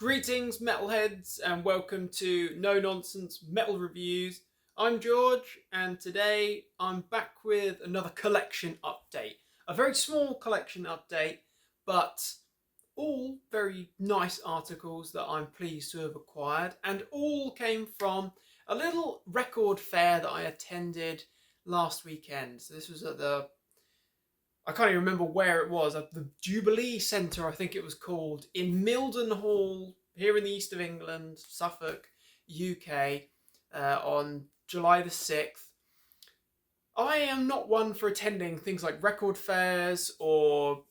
Greetings, metalheads, and welcome to No Nonsense Metal Reviews. I'm George, and today I'm back with another collection update. A very small collection update, but all very nice articles that I'm pleased to have acquired, and all came from a little record fair that I attended last weekend. So this was at I can't even remember where it was, at the Jubilee Centre, I think it was called, in Mildenhall, here in the east of England, Suffolk, UK, on July the 6th. I am not one for attending things like record fairs or,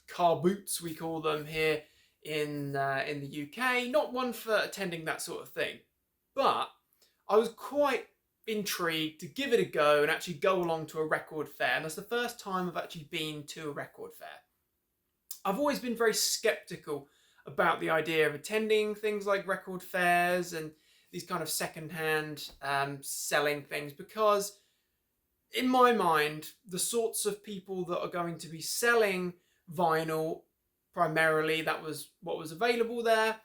car boots, we call them here in the UK. Not one for attending that sort of thing. But I was quite intrigued to give it a go and actually go along to a record fair. And that's the first time I've actually been to a record fair. I've always been very skeptical about the idea of attending things like record fairs and these kind of second-hand selling things, because in my mind, the sorts of people that are going to be selling vinyl, primarily, that was what was available there,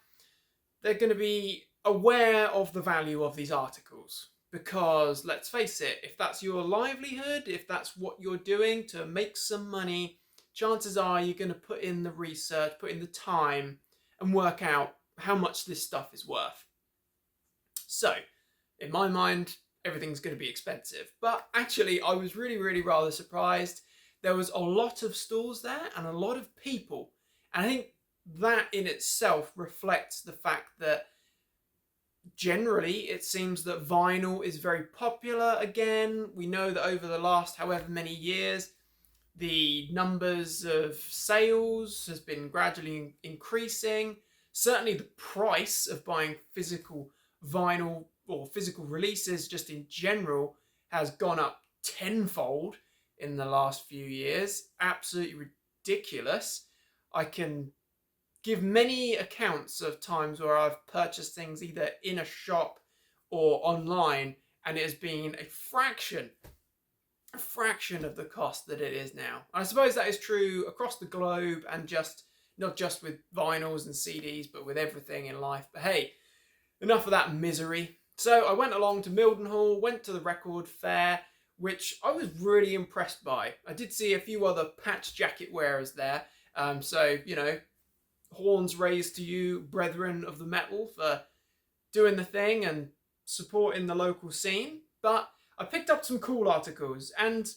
they're going to be aware of the value of these articles. Because let's face it, if that's your livelihood, if that's what you're doing to make some money, chances are you're going to put in the research, put in the time, and work out how much this stuff is worth. So, in my mind, everything's going to be expensive. But actually, I was really rather surprised. There was a lot of stalls there and a lot of people. And I think that in itself reflects the fact that generally, it seems that vinyl is very popular again. We know that over the last however many years, the numbers of sales has been gradually increasing. Certainly the price of buying physical vinyl or physical releases just in general has gone up tenfold in the last few years. Absolutely ridiculous. I can give many accounts of times where I've purchased things either in a shop or online, and it has been a fraction of the cost that it is now. And I suppose that is true across the globe, and not just with vinyls and CDs, but with everything in life. But hey, enough of that misery. So I went along to Mildenhall, went to the record fair, which I was really impressed by. I did see a few other patch jacket wearers there, horns raised to you, brethren of the metal, for doing the thing and supporting the local scene. But I picked up some cool articles, and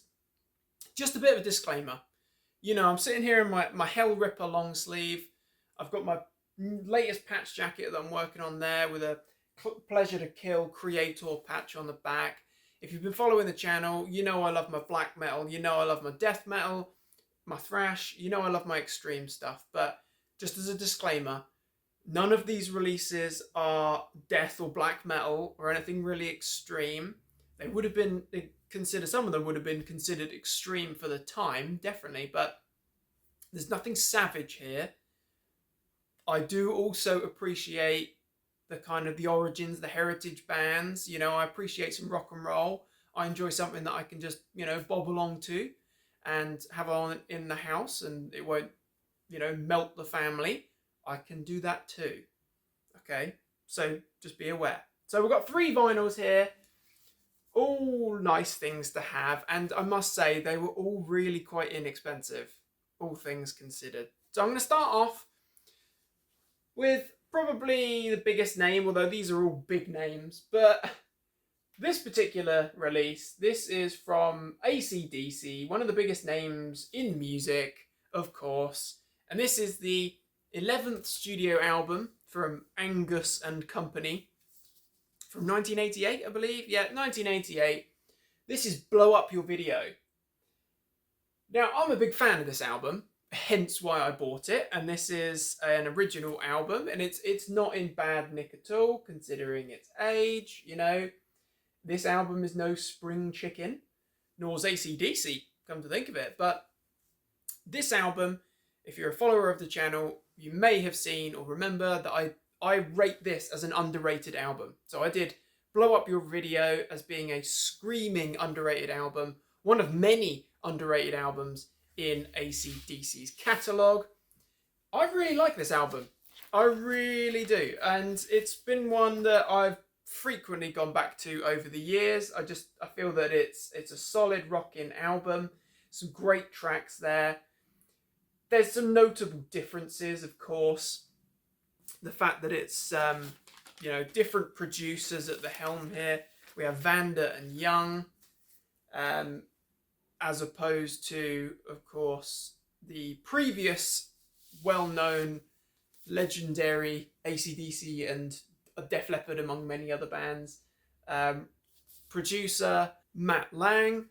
just a bit of a disclaimer. I'm sitting here in my Hell Ripper long sleeve. I've got my latest patch jacket that I'm working on there with a Pleasure to Kill Creator patch on the back. If you've been following the channel, you know I love my black metal, you know I love my death metal, my thrash, you know I love my extreme stuff. But just as a disclaimer, none of these releases are death or black metal or anything really extreme. They would have been considered, some of them would have been considered extreme for the time, definitely, but there's nothing savage here. I do also appreciate the origins, the heritage bands. I appreciate some rock and roll. I enjoy something that I can just, bob along to and have on in the house, and it won't melt the family. I can do that too. Okay, so just be aware. So we've got 3 vinyls here, all nice things to have, and I must say they were all really quite inexpensive, all things considered. So I'm going to start off with probably the biggest name, although these are all big names, but this particular release, this is from AC/DC, one of the biggest names in music, of course. And this is the 11th studio album from Angus and Company from 1988, I believe. Yeah, 1988. This is Blow Up Your Video. Now, I'm a big fan of this album, hence why I bought it. And this is an original album, and it's not in bad nick at all, considering its age. This album is no spring chicken, nor is AC/DC, come to think of it. But this album, if you're a follower of the channel, you may have seen or remember that I rate this as an underrated album. So I did Blow Up Your Video as being a screaming underrated album, one of many underrated albums in AC/DC's catalogue. I really like this album. I really do. And it's been one that I've frequently gone back to over the years. I feel that it's a solid rocking album. Some great tracks there. There's some notable differences, of course. The fact that it's different producers at the helm here. We have Vanda and Young, as opposed to, of course, the previous well-known, legendary AC/DC and Def Leppard, among many other bands. Producer Matt Lang.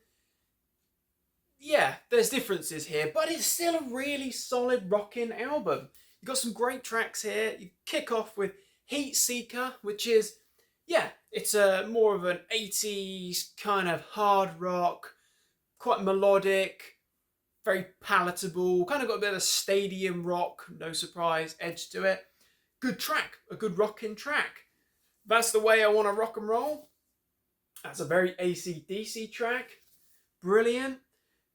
Yeah, there's differences here, but it's still a really solid rocking album. You've got some great tracks here. You kick off with Heat Seeker, which is, it's a more of an 80s kind of hard rock, quite melodic, very palatable, kind of got a bit of a stadium rock, no surprise, edge to it. Good track, a good rocking track. That's the Way I Want to Rock and Roll. That's a very AC/DC track. Brilliant.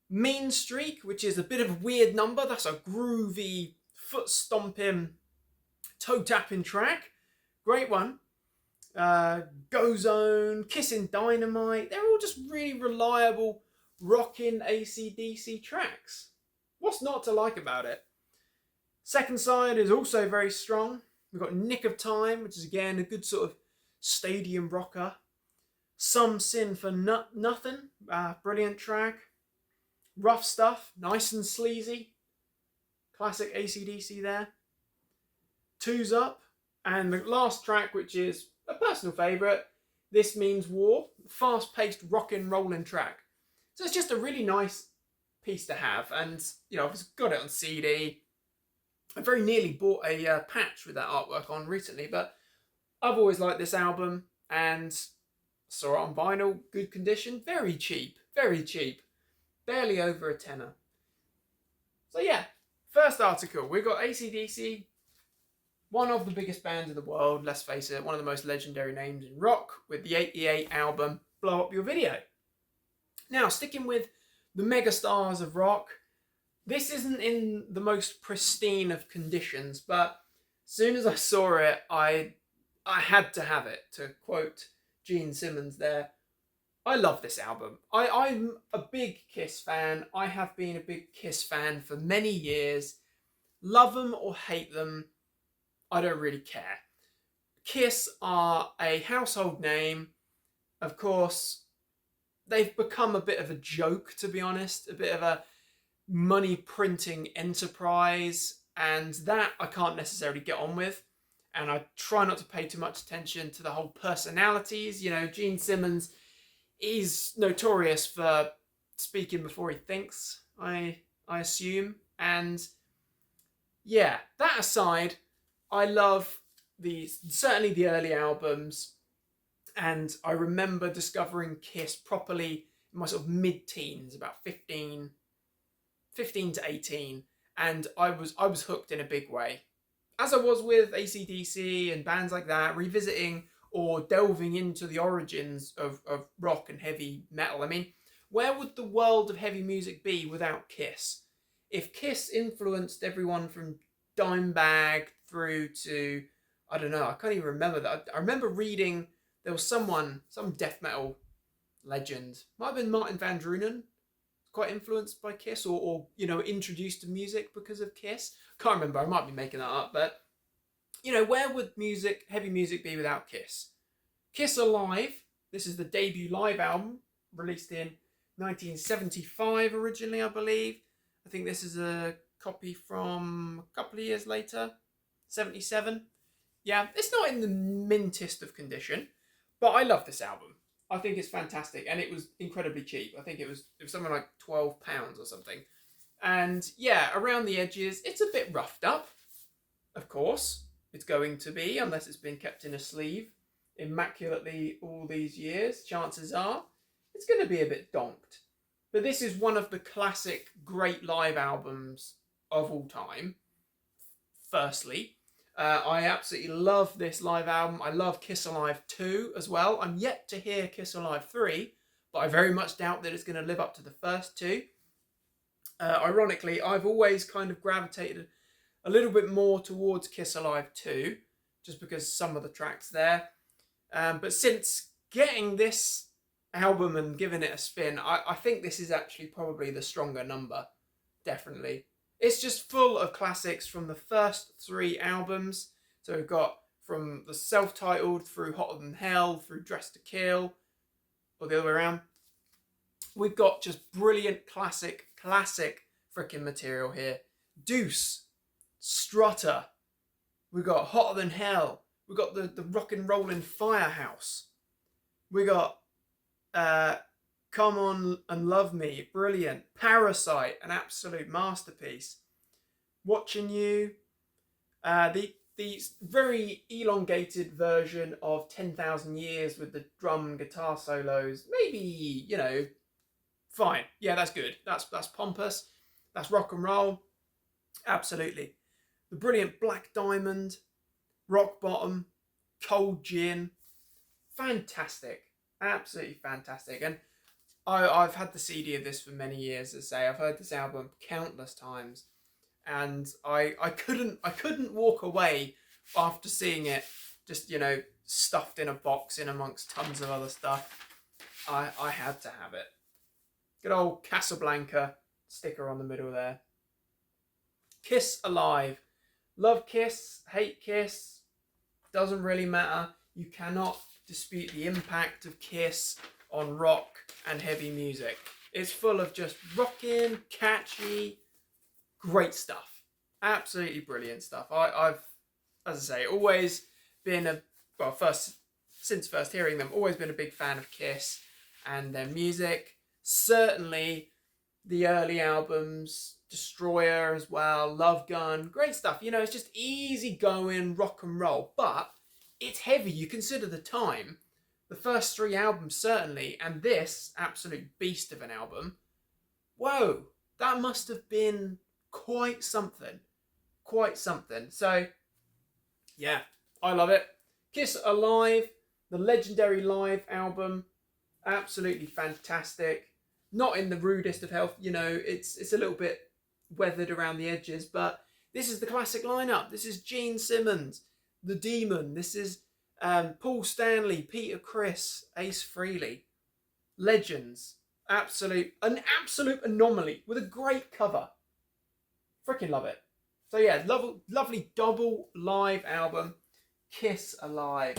Mean Streak, which is a bit of a weird number. That's a groovy, foot stomping, toe tapping track. Great one. Go Zone, Kissin' Dynamite. They're all just really reliable, rocking AC/DC tracks. What's not to like about it? Second side is also very strong. We've got Nick of Time, which is again a good sort of stadium rocker. Some Sin for Nothing, brilliant track. Rough Stuff, nice and sleazy. Classic AC/DC there. Two's Up. And the last track, which is a personal favourite, This Means War. Fast-paced, rockin' rollin' track. So it's just a really nice piece to have. And, I've got it on CD. I very nearly bought a patch with that artwork on recently, but I've always liked this album and saw it on vinyl, good condition, very cheap, barely over a tenner. So yeah, first article, we've got AC/DC, one of the biggest bands in the world, let's face it, one of the most legendary names in rock, with the 88 album, Blow Up Your Video. Now, sticking with the megastars of rock, this isn't in the most pristine of conditions, but as soon as I saw it, I had to have it, to quote Gene Simmons there. I love this album. I'm a big Kiss fan. I have been a big Kiss fan for many years. Love them or hate them, I don't really care. Kiss are a household name. Of course, they've become a bit of a joke, to be honest, a bit of a money printing enterprise, and that I can't necessarily get on with. And I try not to pay too much attention to the whole personalities. Gene Simmons is notorious for speaking before he thinks, I assume. And yeah, that aside, I love certainly the early albums. And I remember discovering Kiss properly in my sort of mid-teens, about 15 to 18. And I was hooked in a big way. As I was with AC/DC and bands like that, revisiting or delving into the origins of rock and heavy metal. I mean, where would the world of heavy music be without Kiss? If Kiss influenced everyone from Dimebag through to, I don't know, I can't even remember that. I remember reading there was some death metal legend, might have been Martin Van Drunen, quite influenced by Kiss or introduced to music because of Kiss. Can't remember, I might be making that up, but where would heavy music be without Kiss? Kiss Alive, this is the debut live album, released in 1975 originally, I believe. I think this is a copy from a couple of years later, 77. Yeah, it's not in the mintest of condition, but I love this album. I think it's fantastic, and it was incredibly cheap. I think it was something like £12 or something. And yeah, around the edges, it's a bit roughed up. Of course, it's going to be, unless it's been kept in a sleeve immaculately all these years. Chances are it's going to be a bit donked. But this is one of the classic great live albums of all time. Firstly, I absolutely love this live album. I love Kiss Alive 2 as well. I'm yet to hear Kiss Alive 3, but I very much doubt that it's going to live up to the first two. Ironically, I've always kind of gravitated a little bit more towards Kiss Alive 2, just because some of the tracks there. But since getting this album and giving it a spin, I think this is actually probably the stronger number, definitely. It's just full of classics from the first 3 albums. So we've got from the self-titled through Hotter Than Hell, through Dressed to Kill, or the other way around. We've got just brilliant classic freaking material here. Deuce, Strutter, we've got Hotter Than Hell, we've got the rock and rollin' Firehouse, we got Come On and Love Me, brilliant. Parasite, an absolute masterpiece. Watching You, the very elongated version of 10,000 Years with the drum and guitar solos. Maybe, you know, fine. Yeah, that's good. That's pompous. That's rock and roll. Absolutely. The brilliant Black Diamond, Rock Bottom, Cold Gin. Fantastic. Absolutely fantastic. And I've had the CD of this for many years, as I say. I've heard this album countless times. And I couldn't walk away after seeing it, just, you know, stuffed in a box in amongst tons of other stuff. I had to have it. Good old Casablanca sticker on the middle there. Kiss Alive. Love Kiss, hate Kiss, doesn't really matter. You cannot dispute the impact of Kiss on rock and heavy music. It's full of just rockin', catchy, great stuff. Absolutely brilliant stuff. I've, as I say, always been since first hearing them, always been a big fan of Kiss and their music. Certainly the early albums, Destroyer as well, Love Gun, great stuff. You know, it's just easy going rock and roll, but it's heavy. You consider the time. The first 3 albums certainly, and this absolute beast of an album. Whoa, that must have been quite something. Quite something. So, yeah, I love it. Kiss Alive, the legendary live album, absolutely fantastic. Not in the rudest of health, you know, it's a little bit weathered around the edges, but this is the classic lineup. This is Gene Simmons, The Demon. This is Paul Stanley, Peter Criss, Ace Frehley. Legends. An absolute anomaly with a great cover. Freaking love it. So yeah, lovely double live album. Kiss Alive.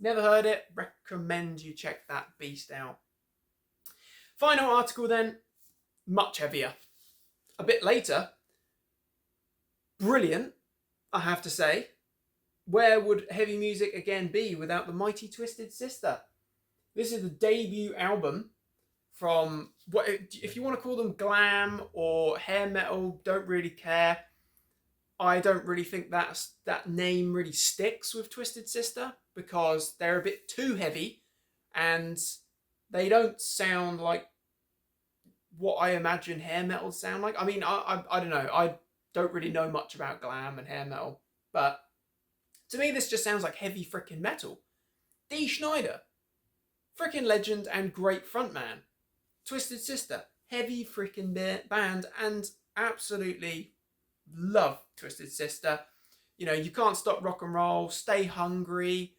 Never heard it. Recommend you check that beast out. Final article then, much heavier. A bit later, brilliant, I have to say. Where would heavy music again be without the mighty Twisted Sister? This is the debut album from, what if you want to call them glam or hair metal, don't really care. I don't really think that name really sticks with Twisted Sister because they're a bit too heavy and they don't sound like what I imagine hair metal sound like. I mean, I don't know. I don't really know much about glam and hair metal, but to me, this just sounds like heavy frickin' metal. Dee Snider, frickin' legend and great frontman. Twisted Sister, heavy frickin' band, and absolutely love Twisted Sister. You know, You Can't Stop Rock and Roll, Stay Hungry,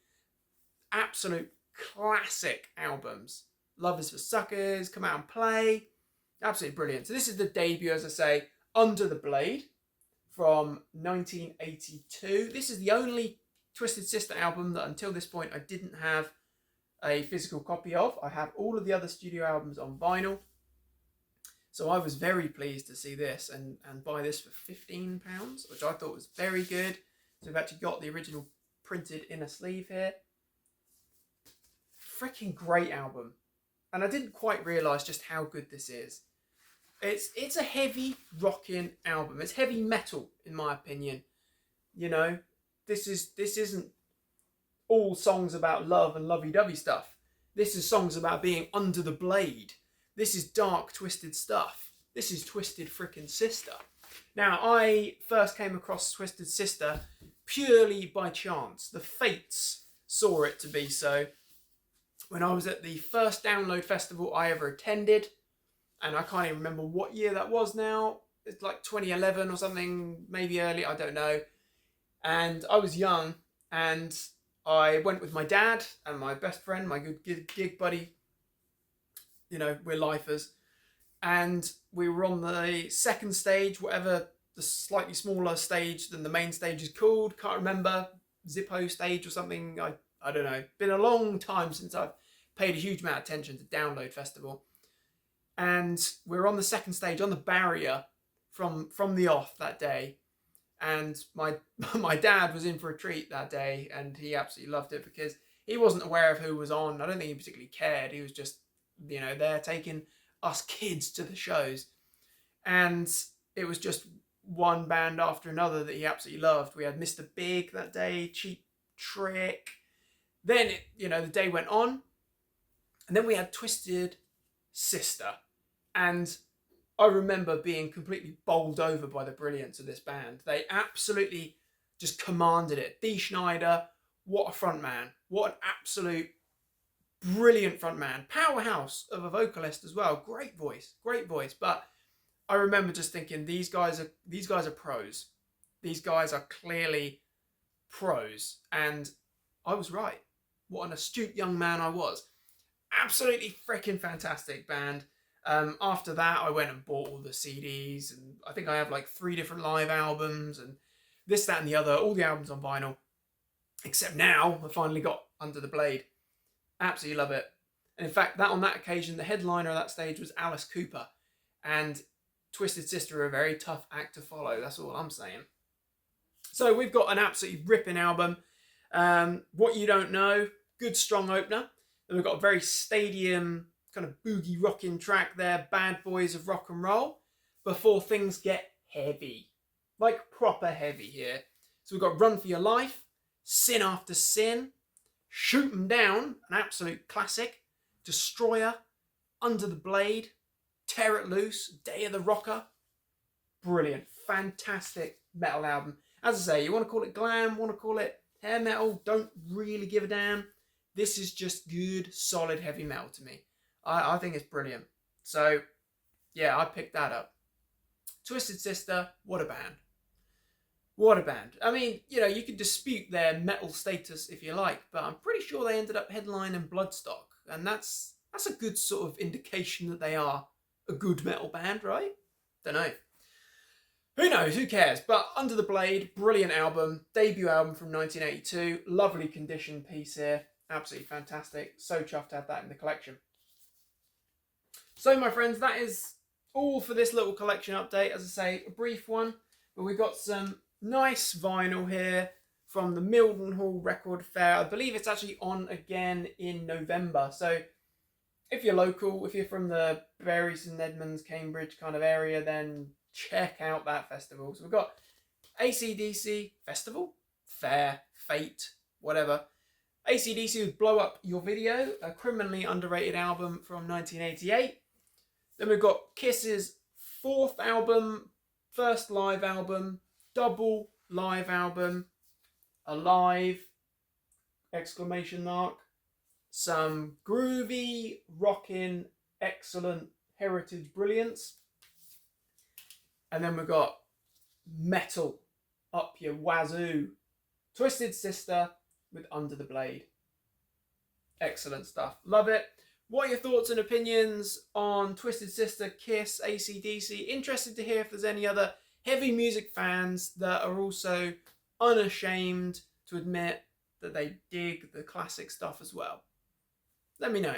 absolute classic albums. Love Is for Suckers, Come Out and Play, absolutely brilliant. So this is the debut, as I say, Under the Blade from 1982. This is the only Twisted Sister album that until this point I didn't have a physical copy of. I have all of the other studio albums on vinyl. So I was very pleased to see this and buy this for £15, which I thought was very good. So we've actually got the original printed inner sleeve here. Freaking great album. And I didn't quite realise just how good this is. It's a heavy rocking album. It's heavy metal, in my opinion. You know, this isn't all songs about love and lovey-dovey stuff. This is songs about being under the blade. This is dark, twisted stuff. This is Twisted Frickin' Sister. Now, I first came across Twisted Sister purely by chance. The fates saw it to be so. When I was at the first download festival I ever attended, and I can't even remember what year that was now. It's like 2011 or something, maybe early, I don't know. And I was young, and I went with my dad and my best friend, my good gig buddy. You know, we're lifers. And we were on the second stage, whatever the slightly smaller stage than the main stage is called. Can't remember. Zippo stage or something. I don't know. Been a long time since I've paid a huge amount of attention to Download Festival. And we were on the second stage on the barrier from the off that day. And my my dad was in for a treat that day, and he absolutely loved it because he wasn't aware of who was on. I don't think he particularly cared. He was just, you know, there taking us kids to the shows. And it was just one band after another that he absolutely loved. We had Mr. Big that day, Cheap Trick. Then, the day went on. And then we had Twisted Sister. And I remember being completely bowled over by the brilliance of this band. They absolutely just commanded it. Dee Schneider, what a front man. What an absolute brilliant front man. Powerhouse of a vocalist as well. Great voice. But I remember just thinking, these guys are pros. These guys are clearly pros. And I was right. What an astute young man I was. Absolutely freaking fantastic band. After that, I went and bought all the CDs, and I think I have like 3 different live albums, and this, that, and the other, all the albums on vinyl. Except now, I finally got Under the Blade. Absolutely love it. And in fact, on that occasion, the headliner of that stage was Alice Cooper. And Twisted Sister are a very tough act to follow. That's all I'm saying. So we've got an absolutely ripping album. What You Don't Know, good strong opener. Then we've got a very stadium kind of boogie rocking track there, Bad Boys of Rock and Roll, before things get heavy. Like proper heavy here. So we've got Run for Your Life, Sin After Sin, Shoot 'Em Down, an absolute classic, Destroyer, Under the Blade, Tear It Loose, Day of the Rocker. Brilliant, fantastic metal album. As I say, you want to call it glam, want to call it hair metal, don't really give a damn. This is just good, solid heavy metal to me. I think it's brilliant. So, yeah, I picked that up. Twisted Sister, what a band. What a band. I mean, you could dispute their metal status if you like, but I'm pretty sure they ended up headlining Bloodstock. And that's a good sort of indication that they are a good metal band, right? Don't know. Who knows? Who cares? But Under the Blade, brilliant album. Debut album from 1982. Lovely condition piece here. Absolutely fantastic. So chuffed to have that in the collection. So, my friends, that is all for this little collection update. As I say, a brief one, but we've got some nice vinyl here from the Mildenhall Record Fair. I believe it's actually on again in November. So, if you're local, if you're from the Bury St Edmunds, Cambridge kind of area, then check out that festival. So, we've got AC/DC Festival, Fair, Fate, whatever. AC/DC with Blow Up Your Video, a criminally underrated album from 1988. Then we've got Kiss's 4th album, first live album, double live album, Alive, exclamation mark. Some groovy, rockin', excellent heritage brilliance. And then we've got metal up your wazoo. Twisted Sister with Under the Blade. Excellent stuff. Love it. What are your thoughts and opinions on Twisted Sister, Kiss, AC/DC? Interested to hear if there's any other heavy music fans that are also unashamed to admit that they dig the classic stuff as well. Let me know.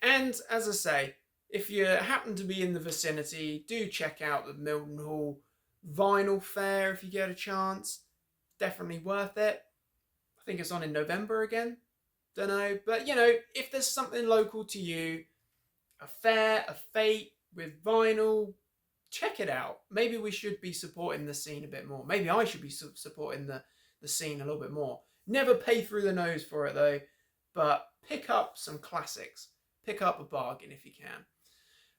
And as I say, if you happen to be in the vicinity, do check out the Mildenhall Vinyl Fair if you get a chance. Definitely worth it. I think it's on in November again. Don't know. But, if there's something local to you, a fair, a fete with vinyl, check it out. Maybe we should be supporting the scene a bit more. Maybe I should be supporting the scene a little bit more. Never pay through the nose for it, though. But pick up some classics. Pick up a bargain if you can.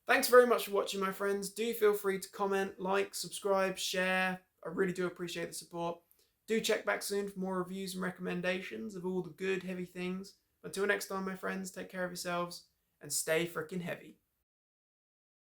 Thanks very much for watching, my friends. Do feel free to comment, like, subscribe, share. I really do appreciate the support. Do check back soon for more reviews and recommendations of all the good, heavy things. Until next time, my friends, take care of yourselves and stay freaking heavy.